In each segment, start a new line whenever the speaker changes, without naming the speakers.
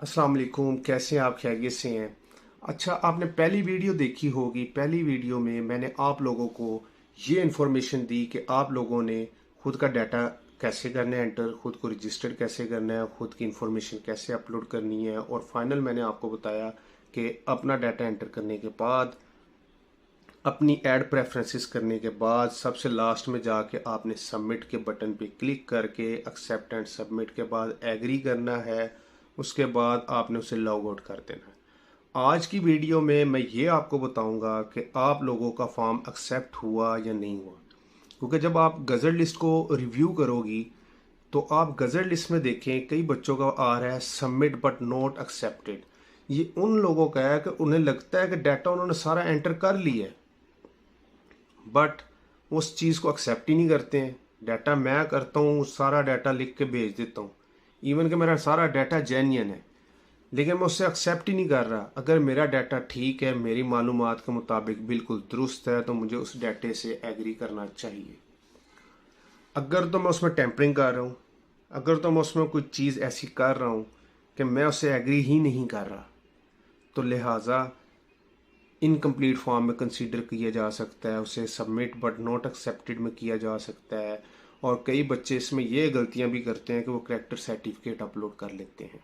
अस्सलाम वालेकुम, कैसे हैं आप? खैरियत से हैं? अच्छा, आपने पहली वीडियो देखी होगी। पहली वीडियो में मैंने आप लोगों को ये इन्फॉर्मेशन दी कि आप लोगों ने खुद का डाटा कैसे करना है एंटर, खुद को रजिस्टर कैसे करना है, खुद की इन्फॉर्मेशन कैसे अपलोड करनी है, और फाइनल मैंने आपको बताया कि अपना डाटा एंटर करने के बाद, अपनी ऐड प्रेफरेंसेस करने के बाद, सबसे लास्ट में जाके आपने सबमिट के बटन पे क्लिक करके एक्सेप्ट एंड सबमिट के बाद एग्री करना है। उसके बाद आपने उसे लॉग आउट कर देना है। आज की वीडियो में मैं ये आपको बताऊंगा कि आप लोगों का फॉर्म एक्सेप्ट हुआ या नहीं हुआ, क्योंकि जब आप गज़ट लिस्ट को रिव्यू करोगी तो आप गज़ट लिस्ट में देखें कई बच्चों का आ रहा है सबमिट बट नॉट एक्सेप्टेड। ये उन लोगों का है कि उन्हें लगता है कि डाटा उन्होंने सारा एंटर कर लिया है, बट उस चीज़ को एक्सेप्ट ही नहीं करते हैं। डाटा मैं करता हूँ, सारा डाटा लिख के भेज देता हूँ, इवन कि मेरा सारा डाटा जेन्युइन है, लेकिन मैं उससे एक्सेप्ट ही नहीं कर रहा। अगर मेरा डाटा ठीक है, मेरी मालूमात के मुताबिक बिल्कुल दुरुस्त है, तो मुझे उस डाटे से एग्री करना चाहिए। अगर तो मैं उसमें टेम्परिंग कर रहा हूँ, अगर तो मैं उसमें कोई चीज़ ऐसी कर रहा हूँ कि मैं उससे एग्री ही नहीं कर रहा, तो लिहाजा इनकम्प्लीट फॉर्म में कंसीडर किया जा सकता है, उसे सबमिट बट नॉट एक्सेप्टेड में किया जा सकता है। और कई बच्चे इसमें ये गलतियां भी करते हैं कि वो करेक्टर सर्टिफिकेट अपलोड कर लेते हैं।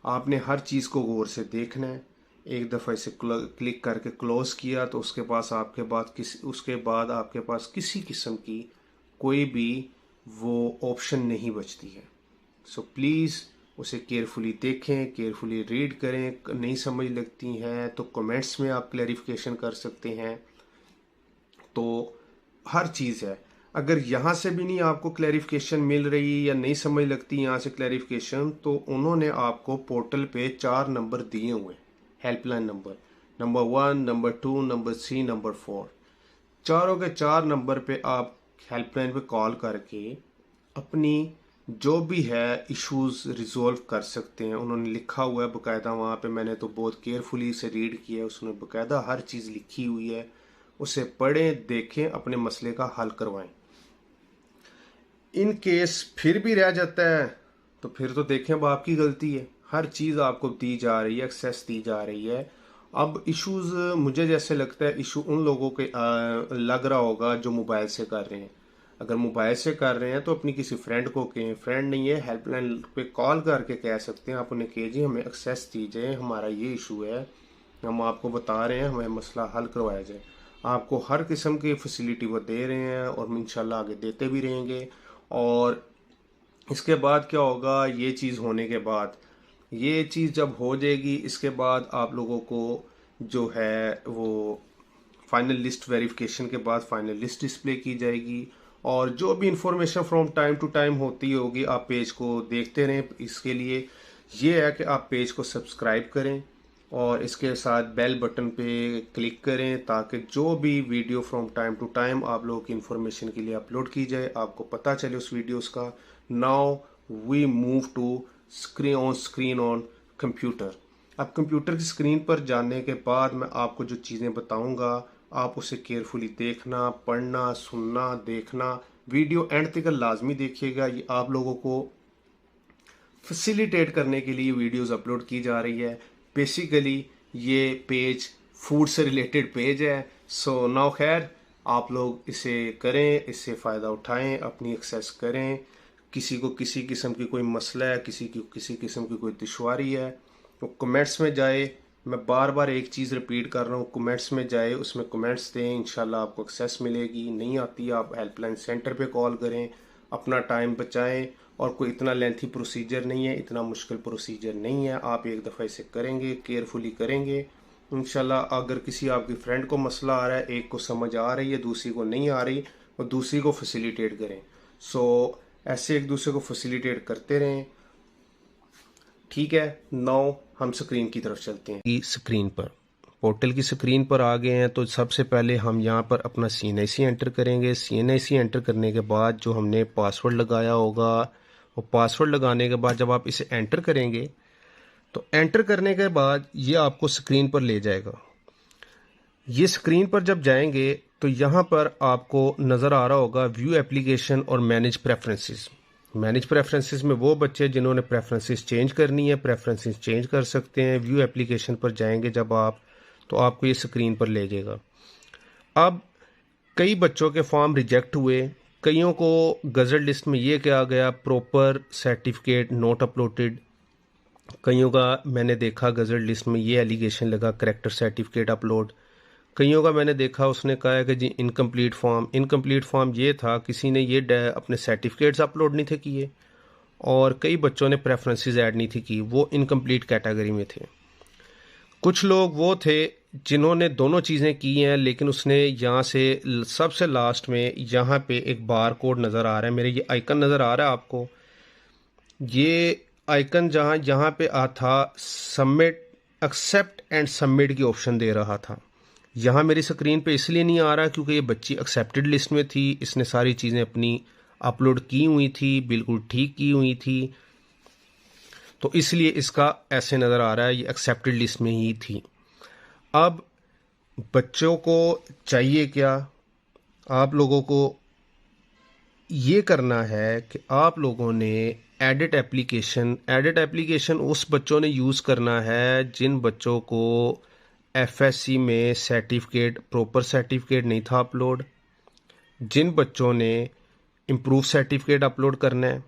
आपने हर चीज़ को गौर से देखना है। एक दफ़ा इसे क्लिक करके क्लोज किया तो उसके बाद आपके पास किसी किस्म की कोई भी वो ऑप्शन नहीं बचती है। सो प्लीज़ उसे केयरफुली देखें, केयरफुली रीड करें। नहीं समझ लगती हैं तो कमेंट्स में आप क्लैरिफिकेशन कर सकते हैं। तो हर चीज़ है, अगर यहाँ से भी नहीं आपको क्लैरिफिकेशन मिल रही या नहीं समझ लगती यहाँ से क्लैरिफिकेशन, तो उन्होंने आपको पोर्टल पे 4 नंबर दिए हुए हैं, helpline number, number 1, number 2, number 3, number 4। चारों के 4 नंबर पे आप हेल्पलाइन पे कॉल करके अपनी जो भी है इश्यूज रिजॉल्व कर सकते हैं। उन्होंने लिखा हुआ है बकायदा वहाँ पे, मैंने तो बहुत केयरफुली इसे रीड किया है, उसने बकायदा हर चीज़ लिखी हुई है। उसे पढ़ें, देखें, अपने मसले का हल करवाएं। इन केस फिर भी रह जाता है तो फिर तो देखें अब आपकी गलती है। हर चीज़ आपको दी जा रही है, एक्सेस दी जा रही है। अब इश्यूज मुझे जैसे लगता है इशू उन लोगों के लग रहा होगा जो मोबाइल से कर रहे हैं। अगर मोबाइल से कर रहे हैं तो अपनी किसी फ्रेंड को कहें, फ्रेंड नहीं है हेल्पलाइन पे कॉल करके कह सकते हैं, आप उन्हें कहिए हमें एक्सेस दीजिए, हमारा ये इशू है, हम आपको बता रहे हैं, हमें मसला हल करवाया जाए। आपको हर किस्म की फैसिलिटी वो दे रहे हैं और इंशाल्लाह आगे देते भी रहेंगे। और इसके बाद क्या होगा, ये चीज़ होने के बाद, ये चीज़ जब हो जाएगी, इसके बाद आप लोगों को जो है वो फाइनल लिस्ट वेरिफिकेशन के बाद फाइनल लिस्ट डिस्प्ले की जाएगी। और जो भी information from time to time होती होगी आप पेज को देखते रहें। इसके लिए ये है कि आप पेज को सब्सक्राइब करें और इसके साथ बेल बटन पे क्लिक करें, ताकि जो भी video from time to time आप लोगों की इंफॉर्मेशन के लिए अपलोड की जाए आपको पता चले उस वीडियोस का। Now we move to screen on computer. अब कंप्यूटर की स्क्रीन पर जाने के बाद मैं आपको जो चीज़ें बताऊंगा आप उसे केयरफुली देखना, पढ़ना, सुनना, देखना। वीडियो एंड तक लाजमी देखिएगा। ये आप लोगों को फैसिलिटेट करने के लिए वीडियोस अपलोड की जा रही है। बेसिकली ये पेज फूड से रिलेटेड पेज है। सो नाउ खैर, आप लोग इसे करें, इससे फ़ायदा उठाएं, अपनी एक्सेस करें। किसी को किसी किस्म की कोई मसला है, किसी की किसी किस्म की कोई दुश्वारी है, तो कमेंट्स में जाए। मैं बार बार एक चीज़ रिपीट कर रहा हूँ, कमेंट्स में जाए, उसमें कमेंट्स दें, इंशाल्लाह आपको एक्सेस मिलेगी। नहीं आती आप हेल्पलाइन सेंटर पे कॉल करें, अपना टाइम बचाएं। और कोई इतना लेंथी प्रोसीजर नहीं है, इतना मुश्किल प्रोसीजर नहीं है। आप एक दफ़ा इसे करेंगे, केयरफुली करेंगे, इंशाल्लाह। अगर किसी आपकी फ्रेंड को मसला आ रहा है, एक को समझ आ रही है, दूसरी को नहीं आ रही, और दूसरी को फैसिलिटेट करें। सो ऐसे एक दूसरे को फैसिलिटेट करते रहें, ठीक है। नाउ हम स्क्रीन की तरफ चलते हैं। स्क्रीन पर, पोर्टल की स्क्रीन पर आ गए हैं, तो सबसे पहले हम यहाँ पर अपना CNIC एंटर करेंगे। CNIC एंटर करने के बाद जो हमने पासवर्ड लगाया होगा, वो पासवर्ड लगाने के बाद जब आप इसे एंटर करेंगे, तो एंटर करने के बाद ये आपको स्क्रीन पर ले जाएगा। ये स्क्रीन पर जब जाएंगे तो यहाँ पर आपको नज़र आ रहा होगा व्यू एप्लीकेशन और मैनेज प्रेफरेंसेस। मैनेज प्रेफरेंसेस में वो बच्चे जिन्होंने प्रेफरेंसेस चेंज करनी है, प्रेफरेंसेस चेंज कर सकते हैं। व्यू एप्लीकेशन पर जाएंगे जब आप, तो आपको ये स्क्रीन पर ले जाएगा। अब कई बच्चों के फॉर्म रिजेक्ट हुए, कईयों को गज़ट लिस्ट में ये क्या गया, प्रॉपर सर्टिफिकेट नॉट अपलोडेड। कईयों का मैंने देखा गज़ट लिस्ट में ये एलिगेशन लगा, करेक्टर सर्टिफिकेट अपलोड। कईयों का मैंने देखा उसने कहा है कि जी इनकम्प्लीट फॉर्म। इनकम्प्लीट फॉर्म ये था, किसी ने ये अपने सर्टिफिकेट्स अपलोड नहीं थे किए, और कई बच्चों ने प्रेफरेंसेस ऐड नहीं थी की, वो इनकम्प्लीट कैटेगरी में थे। कुछ लोग वो थे जिन्होंने दोनों चीज़ें की हैं, लेकिन उसने यहाँ से सबसे लास्ट में यहाँ पे एक बार कोड नज़र आ रहा है, मेरे ये आइकन नज़र आ रहा है आपको, ये आइकन जहाँ यहाँ पे आ था सबमिट, एक्सेप्ट एंड सबमिट की ऑप्शन दे रहा था। यहाँ मेरी स्क्रीन पे इसलिए नहीं आ रहा क्योंकि ये बच्ची एक्सेप्टेड लिस्ट में थी, इसने सारी चीज़ें अपनी अपलोड की हुई थी, बिल्कुल ठीक की हुई थी, तो इसलिए इसका ऐसे नज़र आ रहा है, ये एक्सेप्टेड लिस्ट में ही थी। अब बच्चों को चाहिए क्या, आप लोगों को ये करना है कि आप लोगों ने एडिट एप्लीकेशन उस बच्चों ने यूज़ करना है जिन बच्चों को एफएससी में सर्टिफिकेट, प्रॉपर सर्टिफिकेट नहीं था अपलोड, जिन बच्चों ने इम्प्रूव सर्टिफिकेट अपलोड करना है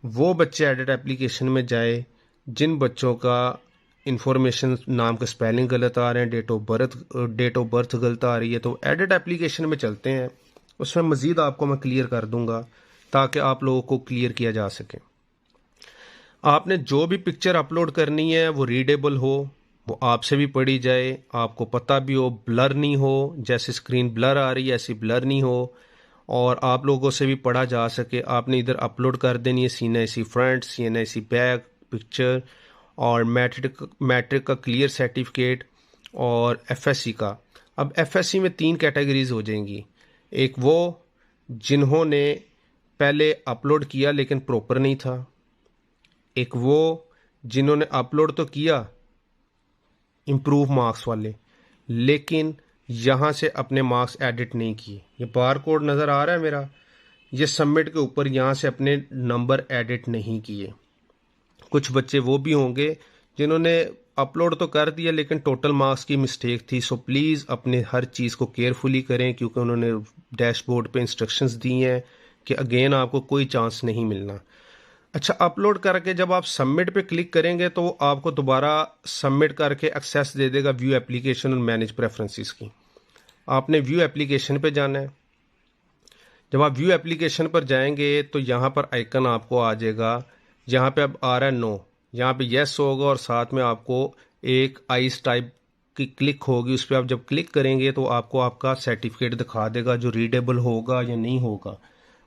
वो बच्चे एडिट एप्लीकेशन में जाए। जिन बच्चों का इंफॉर्मेशन, नाम का स्पेलिंग गलत आ रहे हैं, डेट ऑफ बर्थ गलत आ रही है, तो एडिट एप्लीकेशन में चलते हैं, उसमें मज़ीद आपको मैं क्लियर कर दूंगा ताकि आप लोगों को क्लियर किया जा सके। आपने जो भी पिक्चर अपलोड करनी है वो रीडेबल हो, वो आपसे भी पढ़ी जाए, आपको पता भी हो, ब्लर नहीं हो, जैसे स्क्रीन ब्लर आ रही है ऐसी ब्लर नहीं हो, और आप लोगों से भी पढ़ा जा सके। आपने इधर अपलोड कर देनी है CNIC front, CNIC back picture, और मैट्रिक का क्लियर सर्टिफिकेट, और एफएससी का। अब एफएससी में 3 कैटेगरीज हो जाएंगी, एक वो जिन्होंने पहले अपलोड किया लेकिन प्रॉपर नहीं था, एक वो जिन्होंने अपलोड तो किया इम्प्रूव मार्क्स वाले लेकिन यहाँ से अपने मार्क्स एडिट नहीं किए। ये बार कोड नज़र आ रहा है मेरा, ये सबमिट के ऊपर यहाँ से अपने नंबर एडिट नहीं किए। कुछ बच्चे वो भी होंगे जिन्होंने अपलोड तो कर दिया लेकिन टोटल मार्क्स की मिस्टेक थी। सो प्लीज़ अपने हर चीज़ को केयरफुली करें, क्योंकि उन्होंने डैशबोर्ड पे इंस्ट्रक्शंस दी हैं कि अगेन आपको कोई चांस नहीं मिलना। अच्छा, अपलोड करके जब आप सबमिट पे क्लिक करेंगे तो आपको दोबारा सबमिट करके एक्सेस दे देगा व्यू एप्लीकेशन और मैनेज प्रेफरेंसेस की। आपने व्यू एप्लीकेशन पे जाना है। जब आप व्यू एप्लीकेशन पर जाएंगे तो यहाँ पर आइकन आपको आ जाएगा, यहाँ पे अब आ रहा है नो, यहाँ पे येस होगा और साथ में आपको एक आइस टाइप की क्लिक होगी, उस पर आप जब क्लिक करेंगे तो आपको आपका सर्टिफिकेट दिखा देगा जो रीडेबल होगा या नहीं होगा।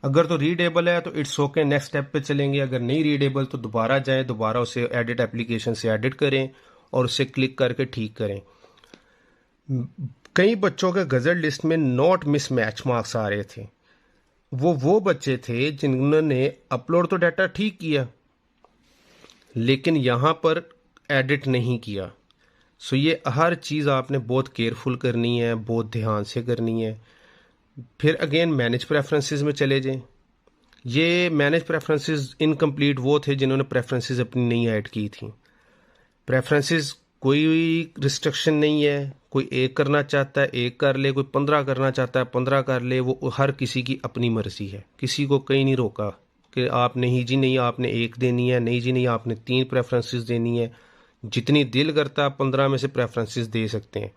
अगर तो रीडेबल है तो इट्स ओके, नेक्स्ट स्टेप पे चलेंगे। अगर नहीं रीडेबल तो दोबारा जाएं, दोबारा उसे एडिट एप्लीकेशन से एडिट करें और उसे क्लिक करके ठीक करें। कई बच्चों के गजट लिस्ट में नॉट मिस मैच मार्क्स आ रहे थे। वो बच्चे थे जिन्होंने अपलोड तो डाटा ठीक किया लेकिन यहाँ पर एडिट नहीं किया। सो ये हर चीज़ आपने बहुत केयरफुल करनी है, बहुत ध्यान से करनी है। फिर अगेन मैनेज प्रेफरेंसेस में चले जाएं। ये मैनेज प्रेफरेंसेस इनकम्प्लीट वो थे जिन्होंने प्रेफरेंसेस अपनी नहीं ऐड की थी। प्रेफरेंसेस कोई रिस्ट्रिक्शन नहीं है, कोई एक करना चाहता है एक कर ले, कोई 15 करना चाहता है 15 कर ले, वो हर किसी की अपनी मर्जी है। किसी को कहीं नहीं रोका कि आप नहीं जी नहीं आपने एक देनी है, नहीं जी नहीं आपने 3 प्रेफरेंसेस देनी है। जितनी दिल करता है 15 में से प्रेफरेंसेस दे सकते हैं।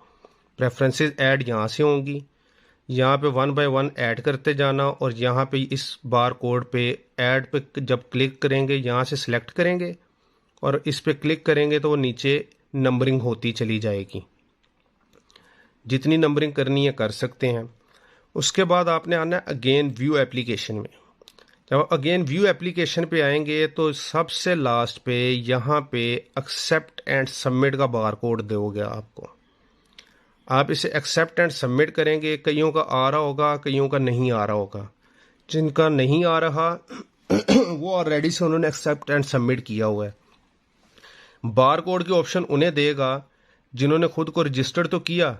प्रेफरेंसेस ऐड यहाँ से होंगी, यहाँ पे 1 बाय 1 ऐड करते जाना, और यहाँ पे इस बार कोड पे ऐड पे जब क्लिक करेंगे यहाँ से सिलेक्ट करेंगे और इस पे क्लिक करेंगे तो वो नीचे नंबरिंग होती चली जाएगी। जितनी नंबरिंग करनी है कर सकते हैं। उसके बाद आपने आना है अगेन व्यू एप्लीकेशन में। जब अगेन व्यू एप्लीकेशन पे आएंगे तो सबसे लास्ट पे यहाँ पे एक्सेप्ट एंड सबमिट का बार कोड दोगे आपको। आप इसे एक्सेप्ट एंड सबमिट करेंगे। कईयों का आ रहा होगा, कईयों का नहीं आ रहा होगा। जिनका नहीं आ रहा वो ऑलरेडी से उन्होंने एक्सेप्ट एंड सबमिट किया हुआ है। बार कोड की ऑप्शन उन्हें देगा जिन्होंने खुद को रजिस्टर तो किया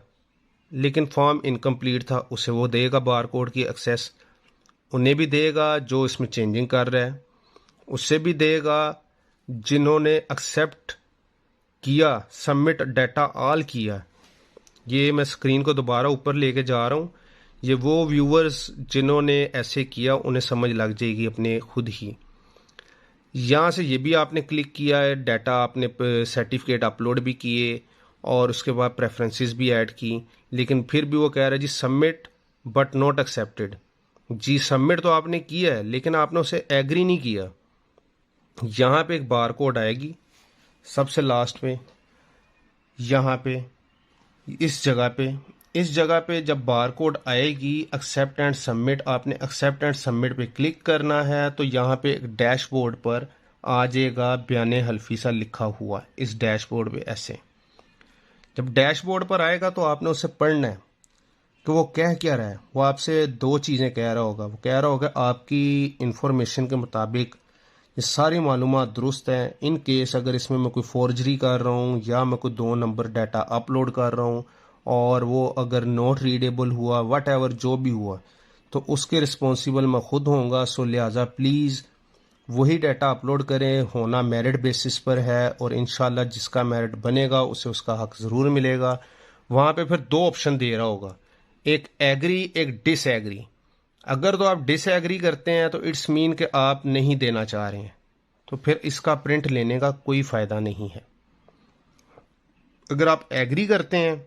लेकिन फॉर्म इनकम्प्लीट था, उसे वो देगा बार कोड की एक्सेस। उन्हें भी देगा जो इसमें चेंजिंग कर रहा है। उससे भी देगा। जिन्होंने एक्सेप्ट किया, सबमिट डाटा ऑल किया, ये मैं स्क्रीन को दोबारा ऊपर लेके जा रहा हूँ। ये वो व्यूअर्स जिन्होंने ऐसे किया उन्हें समझ लग जाएगी अपने खुद ही। यहाँ से ये भी आपने क्लिक किया है, डाटा आपने सर्टिफिकेट अपलोड भी किए और उसके बाद प्रेफरेंसेस भी ऐड की, लेकिन फिर भी वो कह रहा है जी सबमिट बट नॉट एक्सेप्टेड। जी सबमिट तो आपने किया है लेकिन आपने उसे एग्री नहीं किया। यहाँ पे एक बार कोड आएगी सबसे लास्ट में, यहाँ पे इस जगह पे जब बार कोड आएगी एक्सेप्ट एंड सबमिट, आपने एक्सेप्ट एंड सबमिट पे क्लिक करना है। तो यहाँ पे एक डैशबोर्ड पर आ जाएगा बयान हल्फी सा लिखा हुआ इस डैशबोर्ड पे ऐसे। जब डैशबोर्ड पर आएगा तो आपने उसे पढ़ना है कि वो कह क्या रहा है। वो आपसे दो चीज़ें कह रहा होगा। वो कह रहा होगा आपकी इंफॉर्मेशन के मुताबिक ये सारी मालूमात दुरुस्त हैं। इन केस अगर इसमें मैं कोई फॉर्जरी कर रहा हूँ या मैं कोई 2 नंबर डाटा अपलोड कर रहा हूँ और वो अगर नॉट रीडेबल हुआ, वट एवर जो भी हुआ, तो उसके रिस्पॉन्सिबल मैं खुद होऊंगा। सो लिहाजा प्लीज़ वही डाटा अपलोड करें, होना मेरिट बेसिस पर है और इंशाल्लाह जिसका मेरिट बनेगा उसे उसका हक ज़रूर मिलेगा। वहाँ पे फिर 2 ऑप्शन दे रहा होगा, एक एग्री एक डिसएग्री। अगर तो आप डिसएग्री करते हैं तो इट्स मीन कि आप नहीं देना चाह रहे हैं, तो फिर इसका प्रिंट लेने का कोई फ़ायदा नहीं है। अगर आप एग्री करते हैं,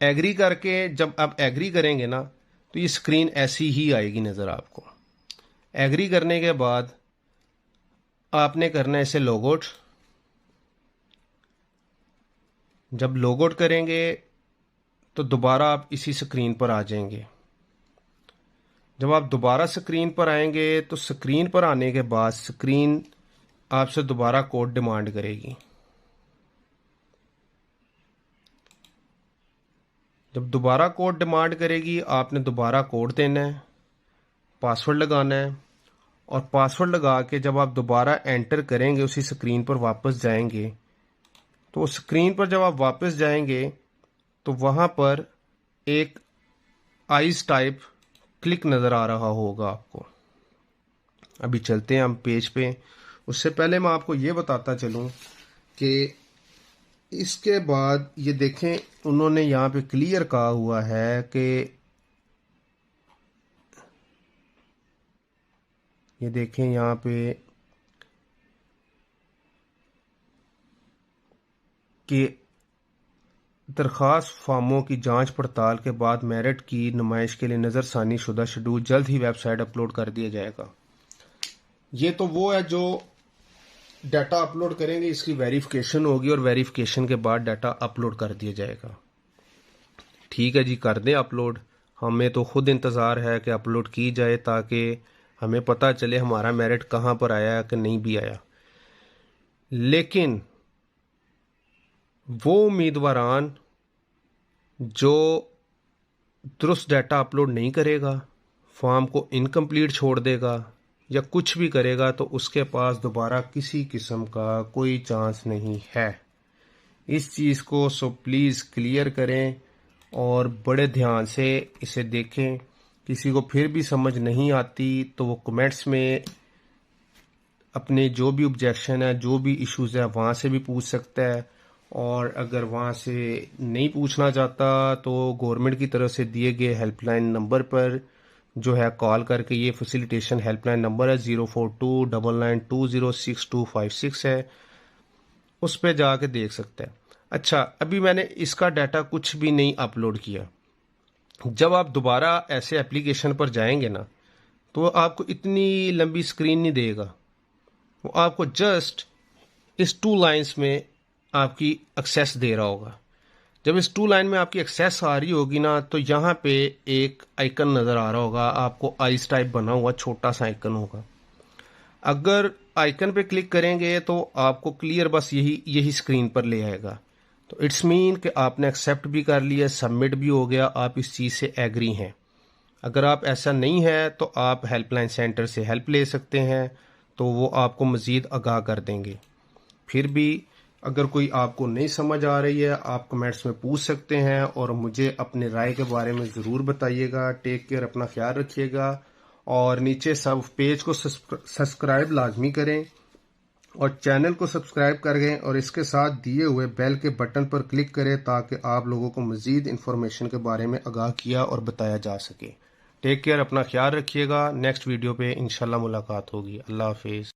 एग्री करके जब आप एग्री करेंगे ना तो ये स्क्रीन ऐसी ही आएगी नज़र आपको। एग्री करने के बाद आपने करना है इसे लॉग आउट। जब लॉग आउट करेंगे तो दोबारा आप इसी स्क्रीन पर आ जाएंगे। जब आप दोबारा स्क्रीन पर आएंगे तो स्क्रीन पर आने के बाद स्क्रीन आपसे दोबारा कोड डिमांड करेगी। जब दोबारा कोड डिमांड करेगी आपने दोबारा कोड देना है, पासवर्ड लगाना है और पासवर्ड लगा के जब आप दोबारा एंटर करेंगे उसी स्क्रीन पर वापस जाएंगे, तो स्क्रीन पर जब आप वापस जाएंगे तो वहाँ पर एक आइज टाइप क्लिक नज़र आ रहा होगा आपको। अभी चलते हैं हम पेज पे। उससे पहले मैं आपको ये बताता चलूँ कि इसके बाद ये देखें उन्होंने यहाँ पे क्लियर कहा हुआ है कि ये देखें यहाँ पे कि दरख्वास्त फॉर्मों की जांच पड़ताल के बाद मेरिट की नुमाइश के लिए नज़रसानी शुदा शेड्यूल जल्द ही वेबसाइट अपलोड कर दिया जाएगा। ये तो वो है जो डाटा अपलोड करेंगे, इसकी वेरिफिकेशन होगी और वेरिफिकेशन के बाद डाटा अपलोड कर दिया जाएगा। ठीक है जी, कर दें अपलोड। हमें तो खुद इंतज़ार है कि अपलोड की जाए ताकि हमें पता चले हमारा मेरिट कहाँ पर आया कि नहीं भी आया। लेकिन वो उम्मीदवारान जो दुरुस्त डाटा अपलोड नहीं करेगा, फॉर्म को इनकम्प्लीट छोड़ देगा या कुछ भी करेगा, तो उसके पास दोबारा किसी किस्म का कोई चांस नहीं है। इस चीज़ को सो प्लीज़ क्लियर करें और बड़े ध्यान से इसे देखें। किसी को फिर भी समझ नहीं आती तो वो कमेंट्स में अपने जो भी ऑब्जेक्शन है, जो भी इश्यूज़ है वहाँ से भी पूछ सकता है। और अगर वहाँ से नहीं पूछना चाहता तो गवर्नमेंट की तरफ से दिए गए हेल्पलाइन नंबर पर जो है कॉल करके, ये फैसिलिटेशन हेल्पलाइन नंबर है 042999206256 है, उस पर जाके देख सकता है। अच्छा, अभी मैंने इसका डाटा कुछ भी नहीं अपलोड किया। जब आप दोबारा ऐसे एप्लीकेशन पर जाएंगे ना तो आपको इतनी लंबी स्क्रीन नहीं देगा। वो आपको जस्ट इस 2 लाइन्स में आपकी एक्सेस दे रहा होगा। जब इस 2 लाइन में आपकी एक्सेस आ रही होगी ना तो यहाँ पे एक आइकन नज़र आ रहा होगा आपको, आइस टाइप बना हुआ छोटा सा आइकन होगा। अगर आइकन पे क्लिक करेंगे तो आपको क्लियर बस यही स्क्रीन पर ले आएगा। तो इट्स मीन कि आपने एक्सेप्ट भी कर लिया, सबमिट भी हो गया, आप इस चीज़ से एग्री हैं। अगर आप ऐसा नहीं है तो आप हेल्पलाइन सेंटर से हेल्प ले सकते हैं, तो वो आपको मज़ीद आगाह कर देंगे। फिर भी अगर कोई आपको नहीं समझ आ रही है आप कमेंट्स में पूछ सकते हैं और मुझे अपने राय के बारे में ज़रूर बताइएगा। टेक केयर, अपना ख्याल रखिएगा और नीचे सब पेज को सब्सक्राइब लाजमी करें और चैनल को सब्सक्राइब करें और इसके साथ दिए हुए बेल के बटन पर क्लिक करें ताकि आप लोगों को मज़ीद इन्फॉर्मेशन के बारे में आगाह किया और बताया जा सके। टेक केयर, अपना ख्याल रखिएगा। नेक्स्ट वीडियो पे इंशाल्लाह मुलाकात होगी। अल्लाह हाफिज़।